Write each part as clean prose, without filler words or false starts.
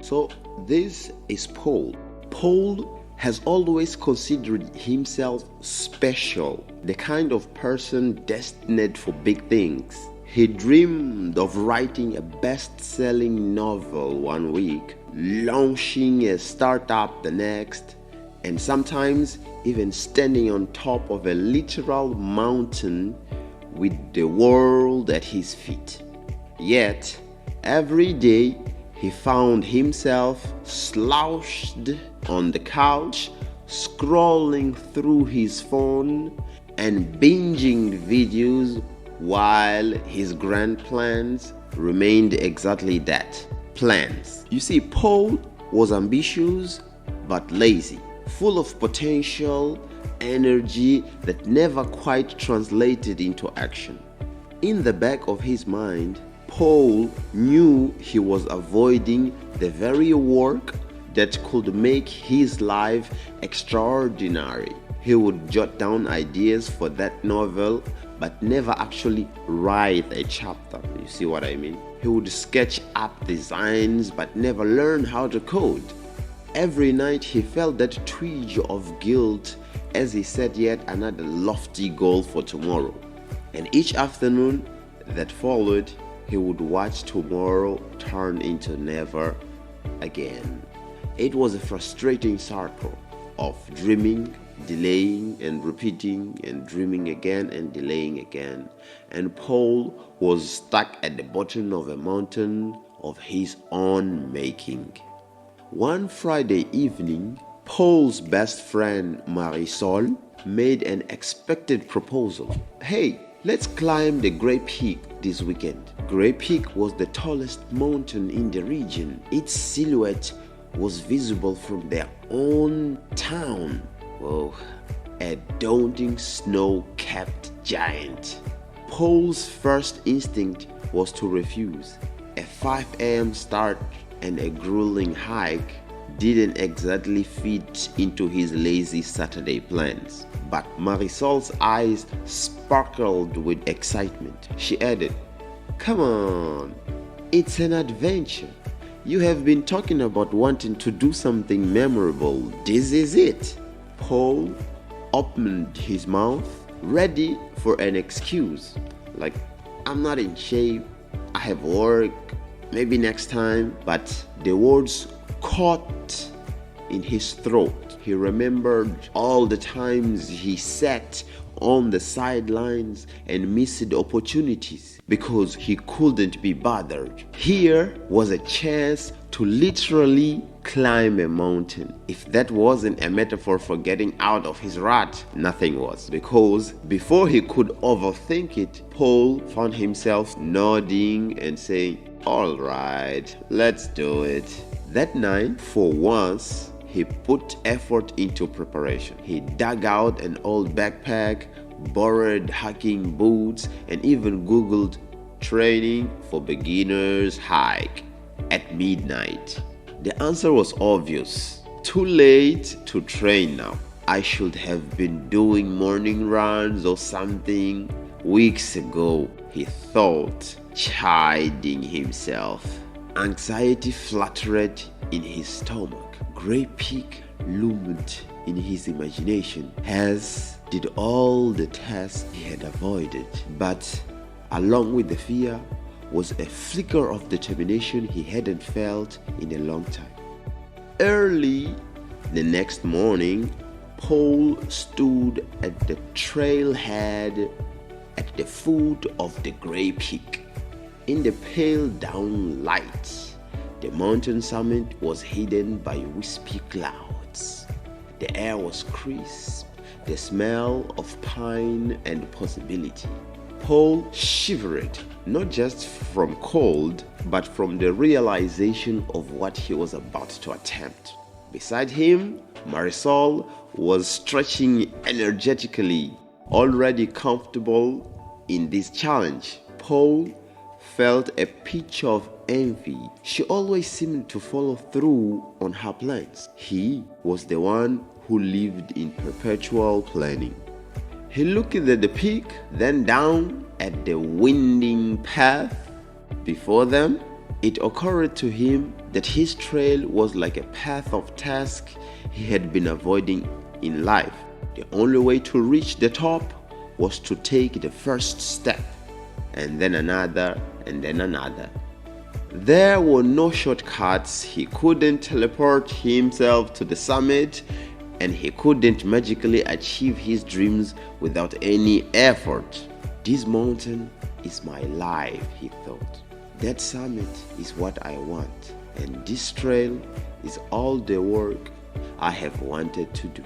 So this is Paul. Paul has always considered himself special, the kind of person destined for big things. He dreamed of writing a best-selling novel one week, launching a startup the next, and sometimes even standing on top of a literal mountain with the world at his feet. Yet, every day he found himself slouched on the couch, scrolling through his phone and binging videos while his grand plans remained exactly that, plans. You see, Paul was ambitious but lazy, full of potential, energy that never quite translated into action. In the back of his mind, Paul knew he was avoiding the very work that could make his life extraordinary. He would jot down ideas for that novel, but never actually write a chapter. You see what I mean? He would sketch up designs, but never learn how to code. Every night he felt that twinge of guilt as he set yet another lofty goal for tomorrow. And each afternoon that followed, he would watch tomorrow turn into never again. It was a frustrating circle of dreaming, delaying and repeating, and dreaming again and delaying again. And Paul was stuck at the bottom of a mountain of his own making. One Friday evening, Paul's best friend Marisol made an unexpected proposal. Hey, let's climb the Great Peak this weekend. Great Peak was the tallest mountain in the region. Its silhouette was visible from their own town. Whoa, a daunting snow-capped giant. Paul's first instinct was to refuse. A 5 a.m. start and a grueling hike didn't exactly fit into his lazy Saturday plans. But Marisol's eyes sparkled with excitement. She added, "Come on, it's an adventure. You have been talking about wanting to do something memorable. This is it." Paul opened his mouth, ready for an excuse. Like, "I'm not in shape, I have work, maybe next time." But the words caught in his throat. He remembered all the times he sat on the sidelines and missed opportunities because he couldn't be bothered. Here was a chance to literally climb a mountain. If that wasn't a metaphor for getting out of his rut, nothing was. Because before he could overthink it, Paul found himself nodding and saying, "All right, let's do it." That night, for once, he put effort into preparation. He dug out an old backpack, borrowed hiking boots, and even Googled training for beginners hike at midnight. The answer was obvious. Too late to train now. I should have been doing morning runs or something weeks ago, he thought, chiding himself. Anxiety fluttered in his stomach. Great Peak loomed in his imagination, as did all the tasks he had avoided. But along with the fear was a flicker of determination he hadn't felt in a long time. Early the next morning, Paul stood at the trailhead at the foot of the Great Peak. In the pale down light, the mountain summit was hidden by wispy clouds. The air was crisp, the smell of pine and possibility. Paul shivered, not just from cold, but from the realization of what he was about to attempt. Beside him, Marisol was stretching energetically, already comfortable in this challenge. Paul felt a pinch of envy. She always seemed to follow through on her plans. He was the one who lived in perpetual planning. He looked at the peak, then down at the winding path before them. It occurred to him that his trail was like a path of tasks he had been avoiding in life. The only way to reach the top was to take the first step, and then another, and then another. There were no shortcuts. He couldn't teleport himself to the summit, and he couldn't magically achieve his dreams without any effort. This mountain is my life, he thought. That summit is what I want, and this trail is all the work I have wanted to do.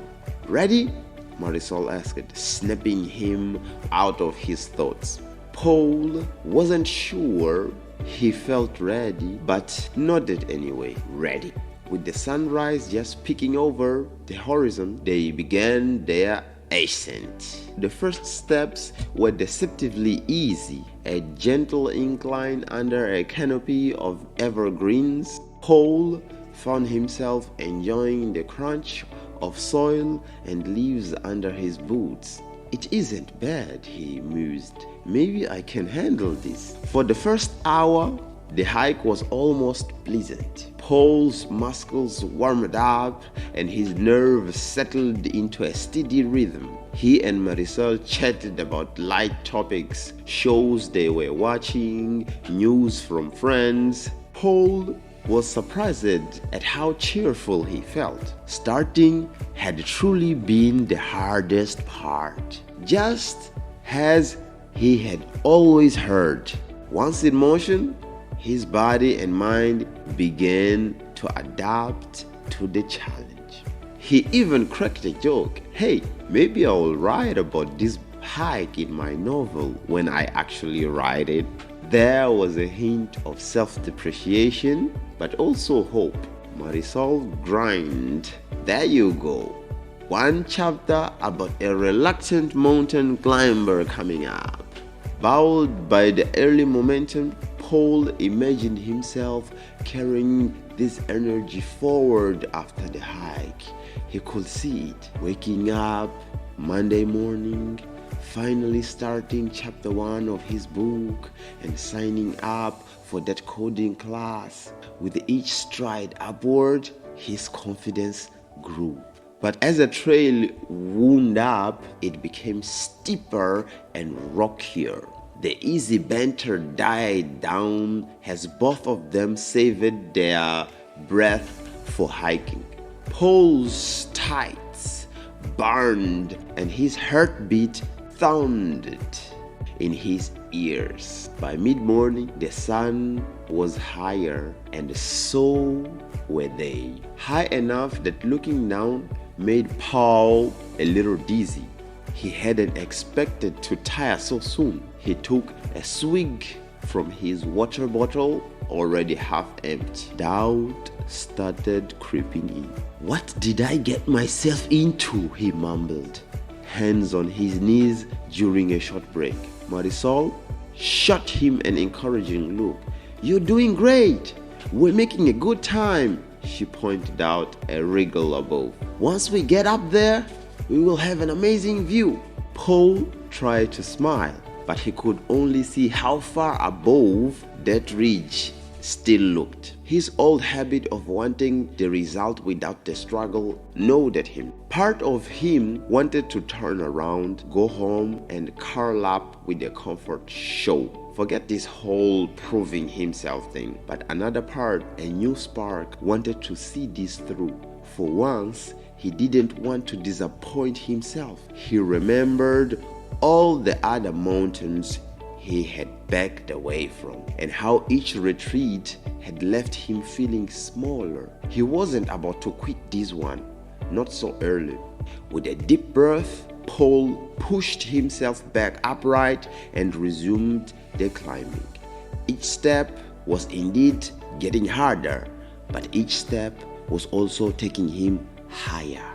Ready? Marisol asked, snapping him out of his thoughts. Paul wasn't sure he felt ready, but nodded anyway. Ready. With the sunrise just peeking over the horizon, they began their ascent. The first steps were deceptively easy. A gentle incline under a canopy of evergreens. Paul found himself enjoying the crunch of soil and leaves under his boots. It isn't bad, he mused. Maybe I can handle this. For the first hour, the hike was almost pleasant. Paul's muscles warmed up and his nerves settled into a steady rhythm. He and Marisol chatted about light topics, shows they were watching, news from friends. Paul was surprised at how cheerful he felt. Starting had truly been the hardest part, just as he had always heard. Once in motion, his body and mind began to adapt to the challenge. He even cracked a joke. Hey, maybe I'll write about this hike in my novel when I actually write it. There was a hint of self-depreciation, but also hope. Marisol grinned. There you go. One chapter about a reluctant mountain climber coming up. Bowed by the early momentum, Paul imagined himself carrying this energy forward after the hike. He could see it, waking up Monday morning, finally starting chapter 1 of his book and signing up for that coding class. With each stride upward, his confidence grew. But as the trail wound up, it became steeper and rockier. The easy banter died down as both of them saved their breath for hiking. Paul's tights burned and his heartbeat thundered in his ears. By mid-morning, the sun was higher, and so were they. High enough that looking down made Paul a little dizzy. He hadn't expected to tire so soon. He took a swig from his water bottle, already half empty. Doubt started creeping in. What did I get myself into? He mumbled, hands on his knees during a short break. Marisol shot him an encouraging look. You're doing great. We're making a good time. She pointed out a wriggle above. Once we get up there, we will have an amazing view. Paul tried to smile, but he could only see how far above that ridge still looked. His old habit of wanting the result without the struggle gnawed at him. Part of him wanted to turn around, go home, and curl up with the comfort show. Forget this whole proving himself thing. But another part, a new spark, wanted to see this through. For once, he didn't want to disappoint himself. He remembered all the other mountains he had backed away from, and how each retreat had left him feeling smaller. He wasn't about to quit this one, not so early. With a deep breath, Paul pushed himself back upright and resumed the climbing. Each step was indeed getting harder, but each step was also taking him higher.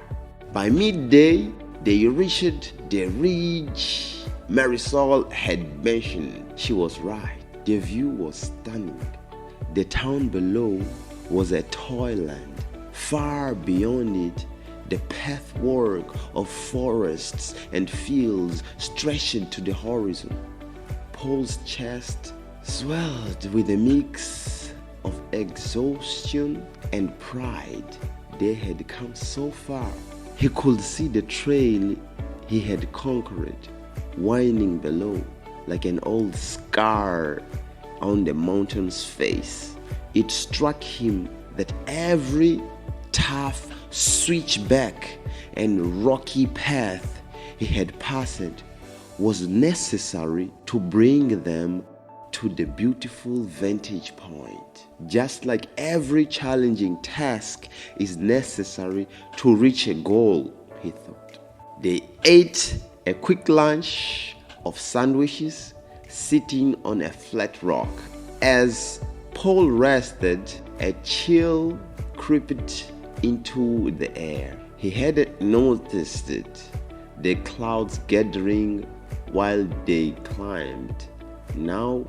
By midday, they reached the ridge Marisol had mentioned. She was right. The view was stunning. The town below was a toyland. Far beyond it, the pathwork of forests and fields stretched to the horizon. Paul's chest swelled with a mix of exhaustion and pride. They had come so far. He could see the trail he had conquered, winding below like an old scar on the mountain's face. It struck him that every tough switchback and rocky path he had passed was necessary to bring them to the beautiful vantage point. Just like every challenging task is necessary to reach a goal, he thought. They ate a quick lunch of sandwiches sitting on a flat rock. As Paul rested, a chill crept into the air. He hadn't noticed it, the clouds gathering while they climbed. Now,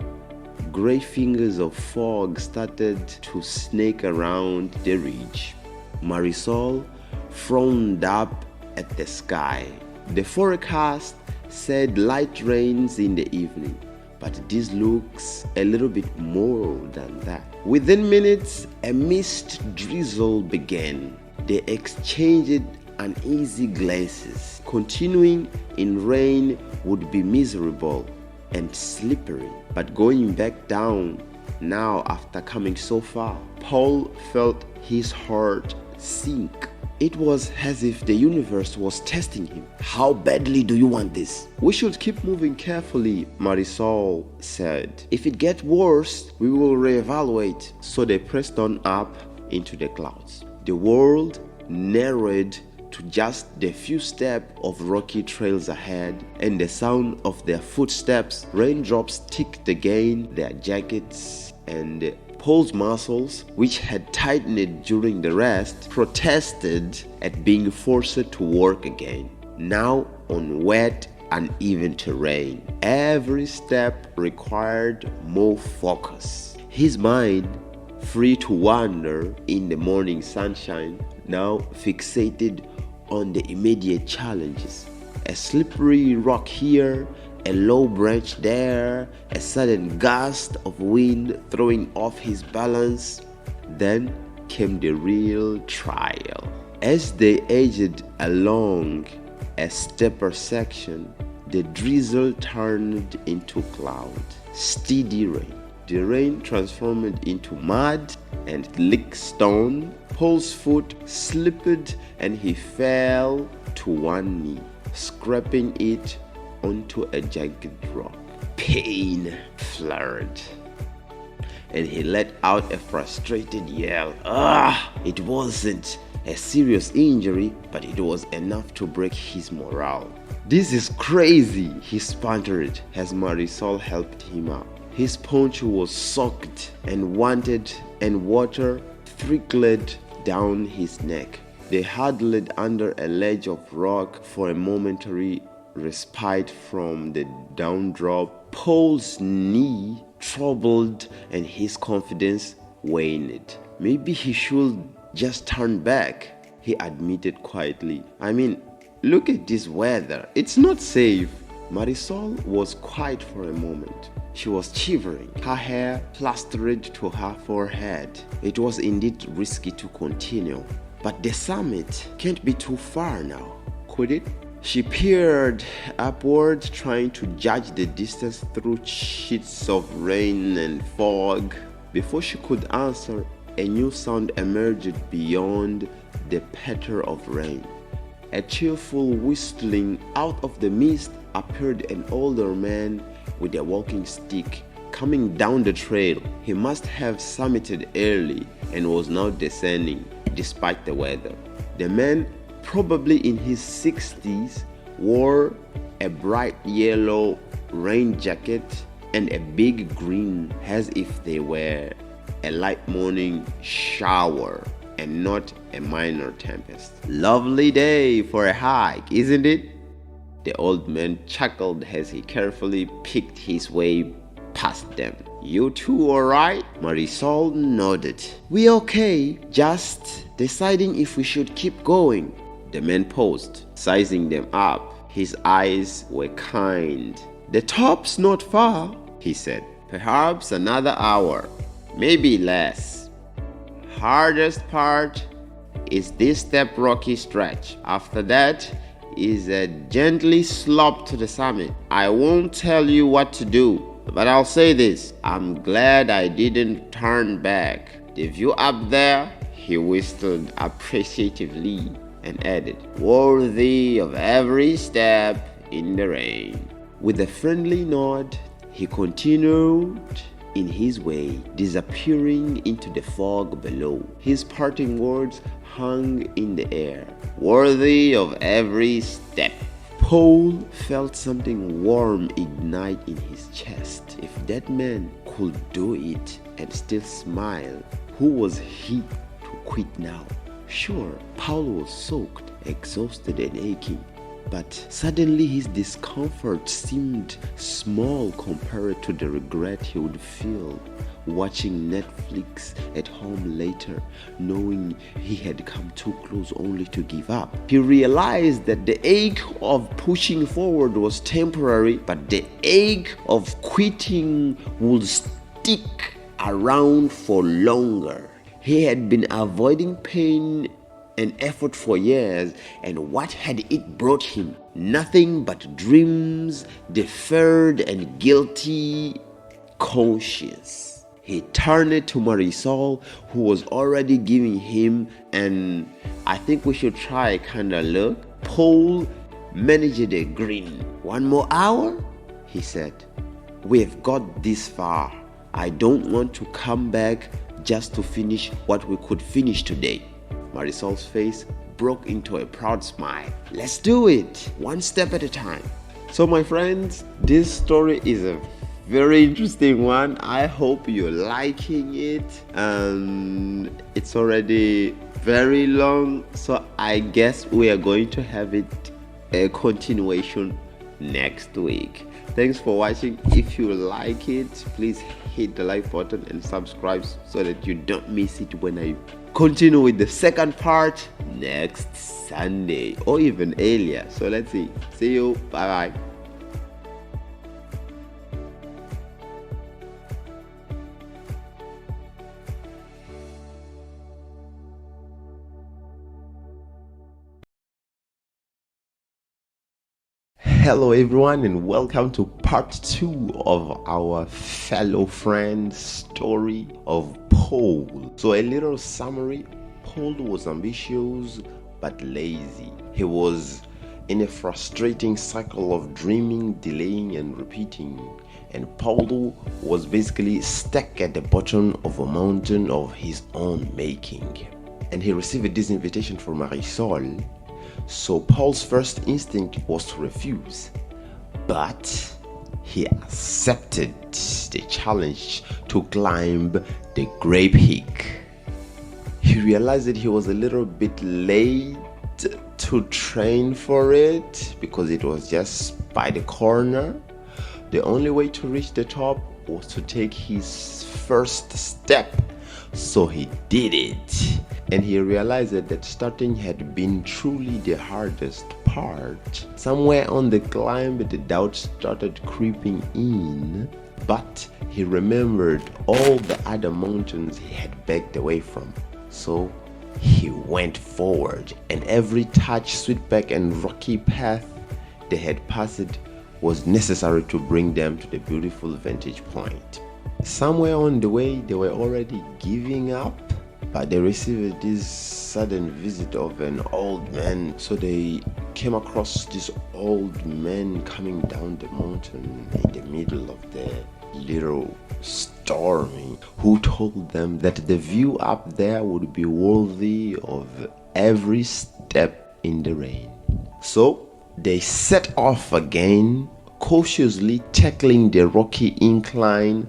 gray fingers of fog started to snake around the ridge. Marisol frowned up at the sky. The forecast said light rains in the evening, but this looks a little bit more than that. Within minutes, a mist drizzle began. They exchanged uneasy glances. Continuing in rain would be miserable and slippery, but going back down now after coming so far, Paul felt his heart sink. It was as if the universe was testing him. How badly do you want this? We should keep moving carefully, Marisol said. If it gets worse, we will reevaluate. So they pressed on up into the clouds. The world narrowed to just the few steps of rocky trails ahead, and the sound of their footsteps. Raindrops ticked against their jackets, and Paul's muscles, which had tightened during the rest, protested at being forced to work again, now on wet, uneven terrain. Every step required more focus. His mind, free to wander in the morning sunshine, now fixated on the immediate challenges. A slippery rock here, a low branch there, a sudden gust of wind throwing off his balance. Then came the real trial. As they edged along a steeper section, the drizzle turned into cloud. Steady rain. The rain transformed into mud and lick stone. Paul's foot slipped and he fell to one knee, scraping it onto a jagged rock. Pain flared, and he let out a frustrated yell. It wasn't a serious injury, but it was enough to break his morale. This is crazy, he sputtered as Marisol helped him up. His poncho was soaked and water trickled down his neck. They huddled under a ledge of rock for a momentary respite from the downdrop. Paul's knee troubled and his confidence waned. Maybe he should just turn back, he admitted quietly. I mean, look at this weather. It's not safe. Marisol was quiet for a moment. She was shivering, her hair plastered to her forehead. It was indeed risky to continue. But the summit can't be too far now, could it? She peered upward, trying to judge the distance through sheets of rain and fog. Before she could answer, a new sound emerged beyond the patter of rain. A cheerful whistling. Out of the mist appeared an older man with a walking stick coming down the trail. He must have summited early and was now descending despite the weather. The man, probably in his 60s, wore a bright yellow rain jacket and a big grin, as if they were a light morning shower and not a minor tempest. Lovely day for a hike, isn't it? The old man chuckled as he carefully picked his way past them. You two alright? Marisol nodded. We okay, just deciding if we should keep going. The man paused, sizing them up. His eyes were kind. The top's not far, he said. Perhaps another hour. maybe less. Hardest part is this step rocky stretch. After that is a gently slope to the summit. I won't tell you what to do, but I'll say this: I'm glad I didn't turn back. The view up there, he whistled appreciatively and added, worthy of every step in the rain. With a friendly nod, he continued in his way, disappearing into the fog below. His parting words hung in the air, worthy of every step. Paul felt something warm ignite in his chest. If that man could do it and still smile, who was he to quit now? Sure, Paul was soaked, exhausted and aching, but suddenly his discomfort seemed small compared to the regret he would feel watching Netflix at home later, knowing he had come too close only to give up. He realized that the ache of pushing forward was temporary, but the ache of quitting would stick around for longer. He had been avoiding pain and effort for years, and what had it brought him? Nothing but dreams, deferred and guilty conscience. He turned to Marisol, who was already giving him an "I think we should try" kind of look. Paul managed a grin. "One more hour?" he said. "We've got this far. I don't want to come back just to finish what we could finish today." Marisol's face broke into a proud smile. "Let's do it, one step at a time." So my friends, this story is a very interesting one. I hope you're liking it, and it's already very long, so I guess we are going to have it a continuation next week. Thanks for watching. If you like it, please hit the like button and subscribe so that you don't miss it when I continue with the second part next Sunday or even earlier. So let's see. See you. Bye bye. Hello everyone, and welcome to part 2 of our fellow friend story of Paul. So a little summary: Paul was ambitious but lazy. He was in a frustrating cycle of dreaming, delaying and repeating, and Paul was basically stuck at the bottom of a mountain of his own making. And he received this invitation from Marisol. So Paul's first instinct was to refuse, but he accepted the challenge to climb the grape peak. He realized that he was a little bit late to train for it because it was just by the corner. The only way to reach the top was to take his first step. So he did it, and he realized that starting had been truly the hardest part. Somewhere on the climb, the doubt started creeping in, but he remembered all the other mountains he had backed away from. So he went forward, and every touch, sweetback and rocky path they had passed was necessary to bring them to the beautiful vantage point. Somewhere on the way, they were already giving up, but they received this sudden visit of an old man. So they came across this old man coming down the mountain in the middle of the little storm, who told them that the view up there would be worthy of every step in the rain. So they set off again, cautiously tackling the rocky incline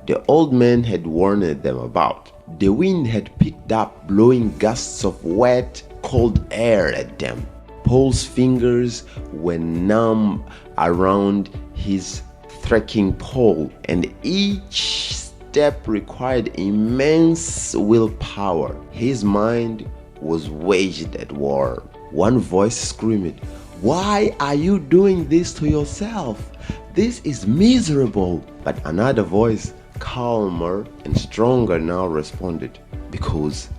the old man had warned them about. The wind had picked up, blowing gusts of wet, cold air at them. Paul's fingers were numb around his trekking pole, and each step required immense willpower. His mind was waged at war. One voice screamed, "Why are you doing this to yourself? This is miserable." But another voice calmer and stronger now, responded, "Because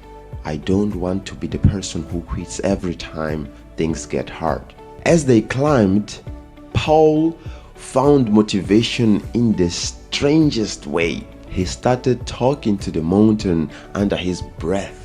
I don't want to be the person who quits every time things get hard." As they climbed, Paul found motivation in the strangest way. He started talking to the mountain under his breath,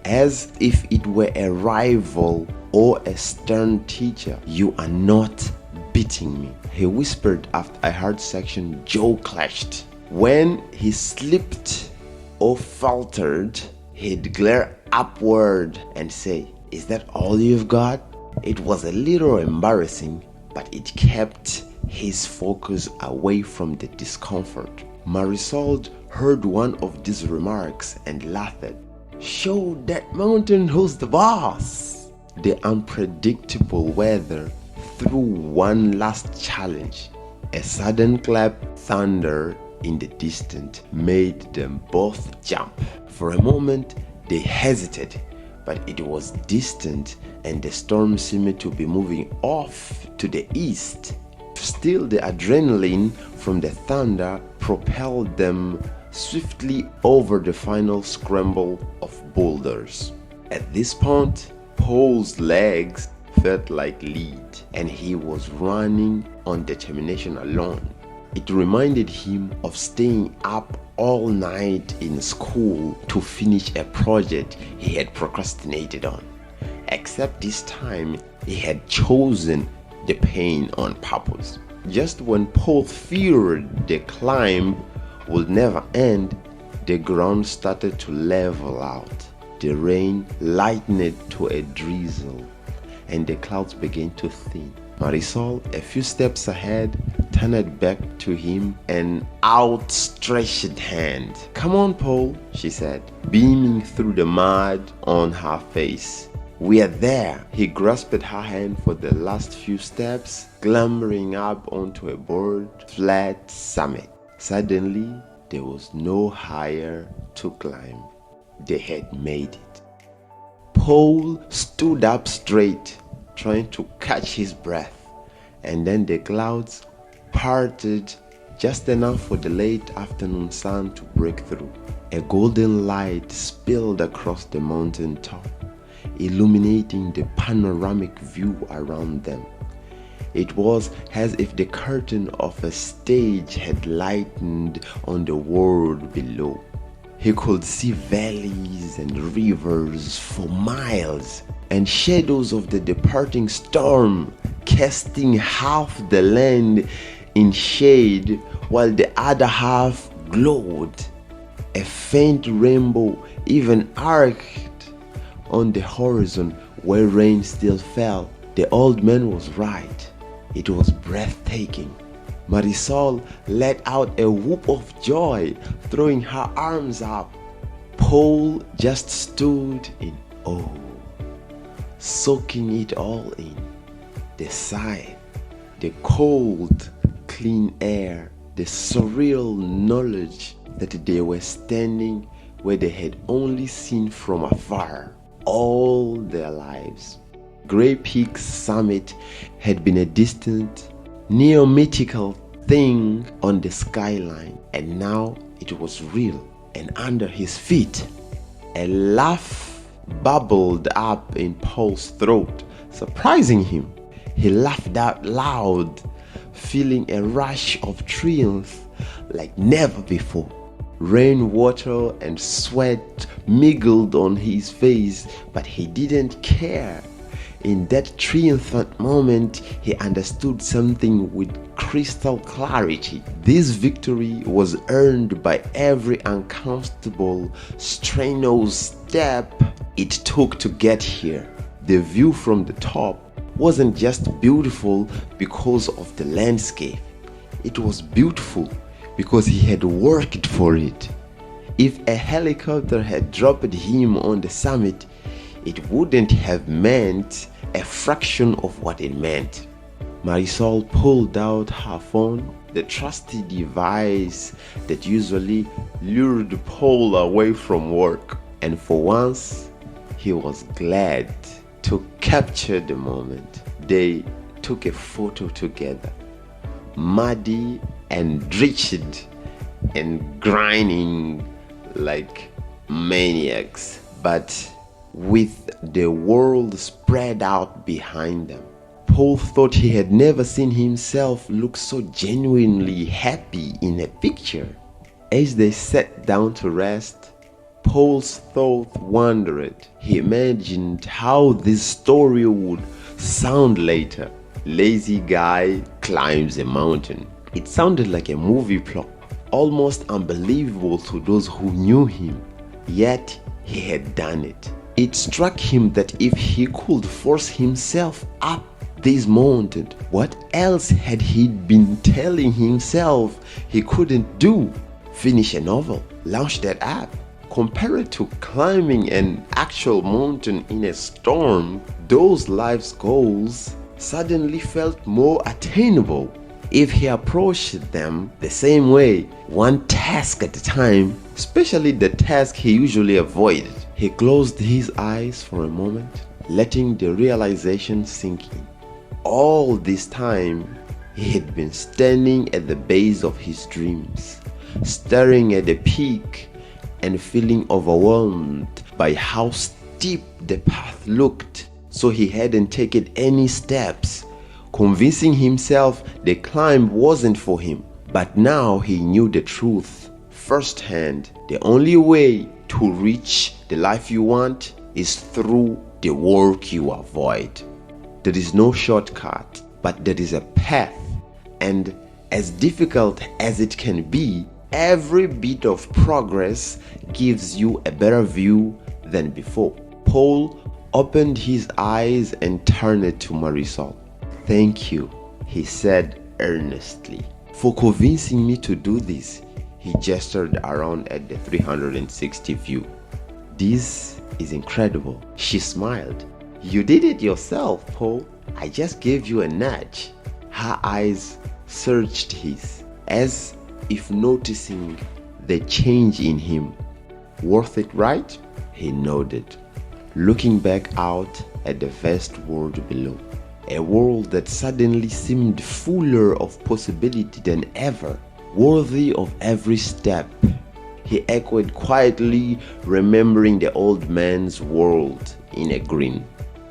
as if it were a rival or a stern teacher. "You are not beating me," he whispered after a hard section jaw clashed. When he slipped or faltered, he'd glare upward and say, "Is that all you've got?" It was a little embarrassing, but it kept his focus away from the discomfort. Marisol heard one of these remarks and laughed. "Show that mountain who's the boss." The unpredictable weather threw one last challenge. A sudden clap thunder in the distance made them both jump. For a moment, they hesitated, but it was distant and the storm seemed to be moving off to the east. Still, the adrenaline from the thunder propelled them swiftly over the final scramble of boulders. At this point, Paul's legs felt like lead, and he was running on determination alone. It reminded him of staying up all night in school to finish a project he had procrastinated on. Except this time, he had chosen the pain on purpose. Just when Paul feared the climb would never end, the ground started to level out. The rain lightened to a drizzle, and the clouds began to thin. Marisol, a few steps ahead, turned back to him an outstretched hand. "Come on, Paul," she said, beaming through the mud on her face. "We are there." He grasped her hand for the last few steps, clambering up onto a broad, flat summit. Suddenly, there was no higher to climb. They had made it. Paul stood up straight, trying to catch his breath, and then the clouds parted just enough for the late afternoon sun to break through. A golden light spilled across the mountain top, illuminating the panoramic view around them. It was as if the curtain of a stage had lightened on the world below. He could see valleys and rivers for miles, and shadows of the departing storm casting half the land in shade while the other half glowed. A faint rainbow even arched on the horizon where rain still fell. The old man was right. It was breathtaking. Marisol let out a whoop of joy, throwing her arms up. Paul just stood in awe, soaking it all in. The sight, the cold, clean air, the surreal knowledge that they were standing where they had only seen from afar all their lives. Grey Peak's summit had been a distant, neo-mythical thing on the skyline, and now it was real and under his feet. A laugh bubbled up in Paul's throat, surprising him. He laughed out loud, feeling a rush of triumph like never before. Rainwater and sweat mingled on his face, but he didn't care. In that triumphant moment, he understood something with crystal clarity. This victory was earned by every uncomfortable, strenuous step it took to get here. The view from the top wasn't just beautiful because of the landscape. It was beautiful because he had worked for it. If a helicopter had dropped him on the summit, it wouldn't have meant a fraction of what it meant. Marisol pulled out her phone, the trusty device that usually lured Paul away from work, and for once, he was glad to capture the moment. They took a photo together, muddy and drenched and grinding like maniacs, but with the world spread out behind them. Paul thought he had never seen himself look so genuinely happy in a picture. As they sat down to rest, Paul's thought wandered. He imagined how this story would sound later. Lazy guy climbs a mountain. It sounded like a movie plot, almost unbelievable to those who knew him. Yet he had done it. It struck him that if he could force himself up this mountain, what else had he been telling himself he couldn't do? Finish a novel, launch that app. Compared to climbing an actual mountain in a storm, those life's goals suddenly felt more attainable. If he approached them the same way, one task at a time, especially the task he usually avoided. He closed his eyes for a moment, letting the realization sink in. All this time, he had been standing at the base of his dreams, staring at the peak and feeling overwhelmed by how steep the path looked. So he hadn't taken any steps, convincing himself the climb wasn't for him. But now he knew the truth firsthand. The only way to reach the life you want is through the work you avoid. There is no shortcut, but there is a path. And as difficult as it can be, every bit of progress gives you a better view than before. Paul opened his eyes and turned to Marisol. "Thank you," he said earnestly, "for convincing me to do this." He gestured around at the 360 view. "This is incredible." She smiled. "You did it yourself, Paul. I just gave you a nudge." Her eyes searched his, as if noticing the change in him. "Worth it, right?" He nodded, looking back out at the vast world below. A world that suddenly seemed fuller of possibility than ever, worthy of every step. He echoed quietly, remembering the old man's world in a grin.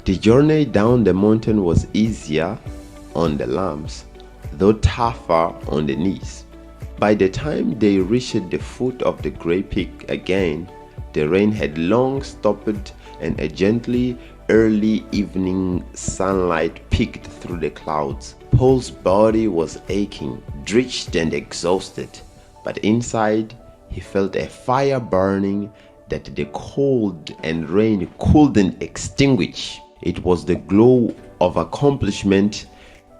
The journey down the mountain was easier on the lambs, though tougher on the knees. By the time they reached the foot of the grey peak again, the rain had long stopped and a gently early evening sunlight peeked through the clouds. Paul's body was aching, drenched and exhausted, but inside he felt a fire burning that the cold and rain couldn't extinguish. It was the glow of accomplishment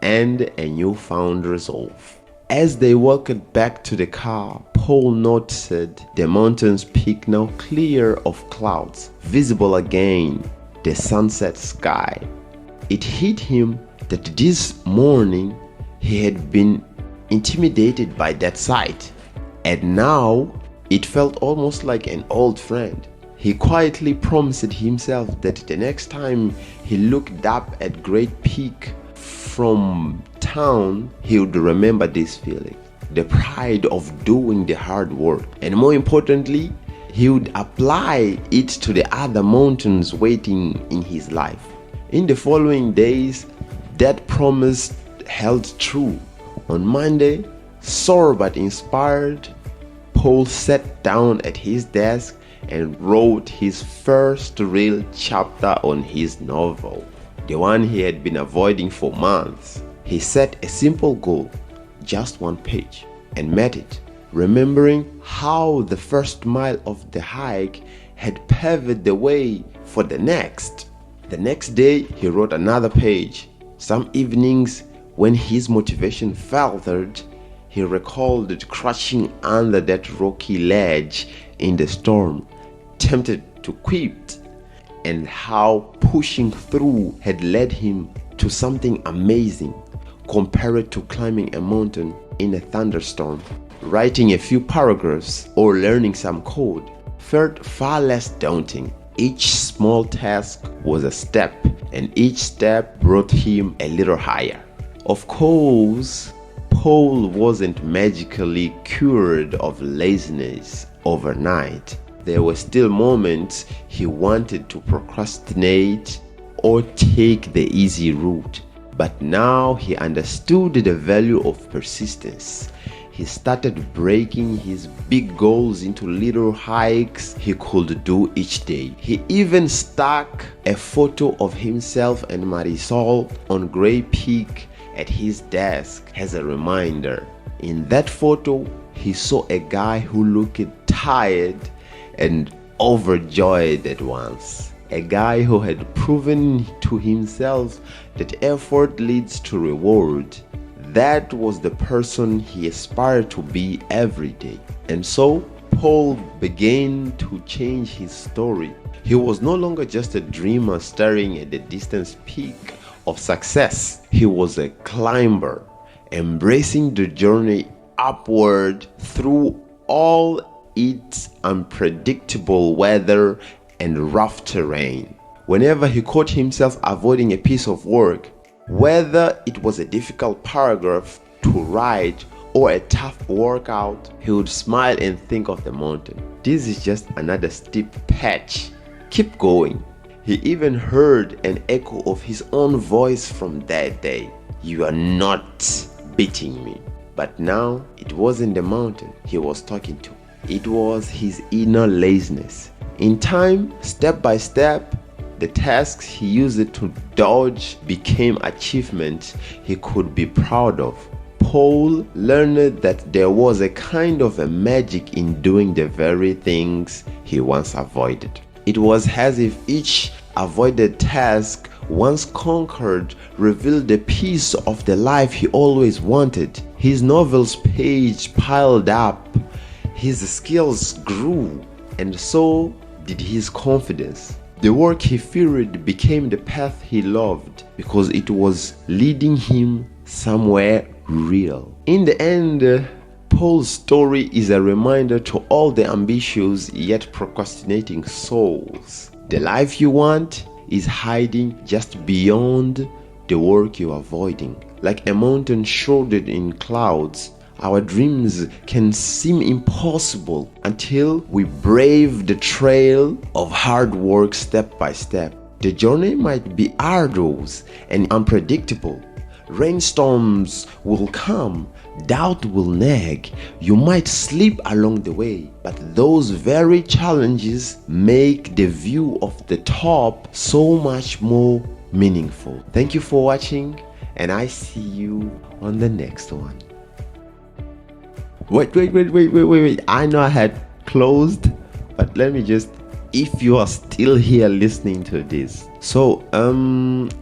and a newfound resolve. As they walked back to the car, Paul noticed the mountain's peak now clear of clouds, visible again, the sunset sky. It hit him that this morning he had been intimidated by that sight, and now it felt almost like an old friend. He quietly promised himself that the next time he looked up at Great Peak from town, he would remember this feeling, the pride of doing the hard work, and more importantly, he would apply it to the other mountains waiting in his life. In the following days, that promise held true. On Monday, sore but inspired, Paul sat down at his desk and wrote his first real chapter on his novel, the one he had been avoiding for months. He set a simple goal, just one page, and met it, remembering how the first mile of the hike had paved the way for the next. The next day, he wrote another page. Some evenings, when his motivation faltered, he recalled crouching under that rocky ledge in the storm, tempted to quit, and how pushing through had led him to something amazing. Compared to climbing a mountain in a thunderstorm, writing a few paragraphs or learning some code felt far less daunting. Each small task was a step, and each step brought him a little higher. Of course, Paul wasn't magically cured of laziness overnight. There were still moments he wanted to procrastinate or take the easy route. But now he understood the value of persistence. He started breaking his big goals into little hikes he could do each day. He even stuck a photo of himself and Marisol on Grey Peak at his desk as a reminder. In that photo, he saw a guy who looked tired and overjoyed at once. A guy who had proven to himself that effort leads to reward. That was the person he aspired to be every day. And so, Paul began to change his story. He was no longer just a dreamer staring at the distant peak of success. He was a climber, embracing the journey upward through all its unpredictable weather and rough terrain. Whenever he caught himself avoiding a piece of work, whether it was a difficult paragraph to write or a tough workout, he would smile and think of the mountain. This is just another steep patch. Keep going. He even heard an echo of his own voice from that day. You are not beating me. But now it wasn't the mountain he was talking to. It was his inner laziness. In time, step by step, the tasks he used to dodge became achievements he could be proud of. Paul learned that there was a kind of a magic in doing the very things he once avoided. It was as if each avoided task, once conquered, revealed a piece of the life he always wanted. His novel's page piled up, his skills grew, and so did his confidence. The work he feared became the path he loved because it was leading him somewhere real. In the end, Paul's story is a reminder to all the ambitious yet procrastinating souls. The life you want is hiding just beyond the work you're avoiding. Like a mountain shrouded in clouds, our dreams can seem impossible until we brave the trail of hard work step by step. The journey might be arduous and unpredictable. Rainstorms will come, doubt will nag, you might slip along the way, but those very challenges make the view of the top so much more meaningful. Thank you for watching, and I see you on the next one. Wait. I know I had closed, but let me just, if you are still here listening to this. So,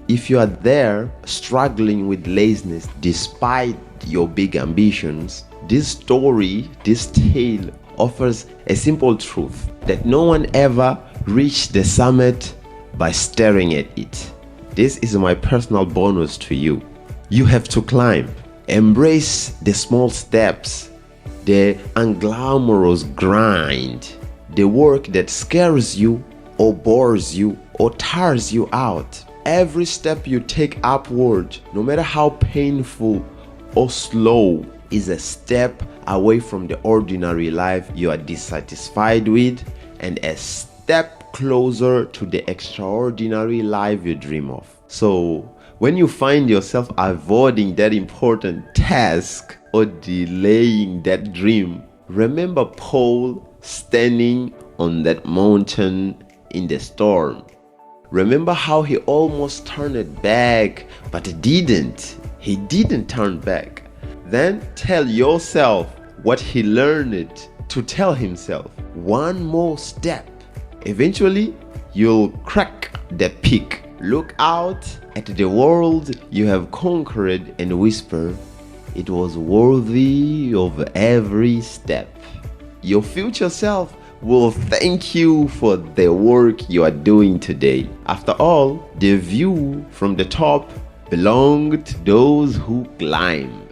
if you are there struggling with laziness despite your big ambitions, this story, this tale offers a simple truth that no one ever reached the summit by staring at it. This is my personal bonus to you. You have to climb. Embrace the small steps, the unglamorous grind, the work that scares you or bores you or tires you out. Every step you take upward, no matter how painful or slow, is a step away from the ordinary life you are dissatisfied with and a step closer to the extraordinary life you dream of. So, when you find yourself avoiding that important task or delaying that dream, remember Paul standing on that mountain in the storm. Remember how he almost turned back, but didn't. He didn't turn back. Then tell yourself what he learned to tell himself. One more step. Eventually, you'll crack the peak. Look out at the world you have conquered and whisper, it was worthy of every step. Your future self will thank you for the work you are doing today. After all, the view from the top belongs to those who climb.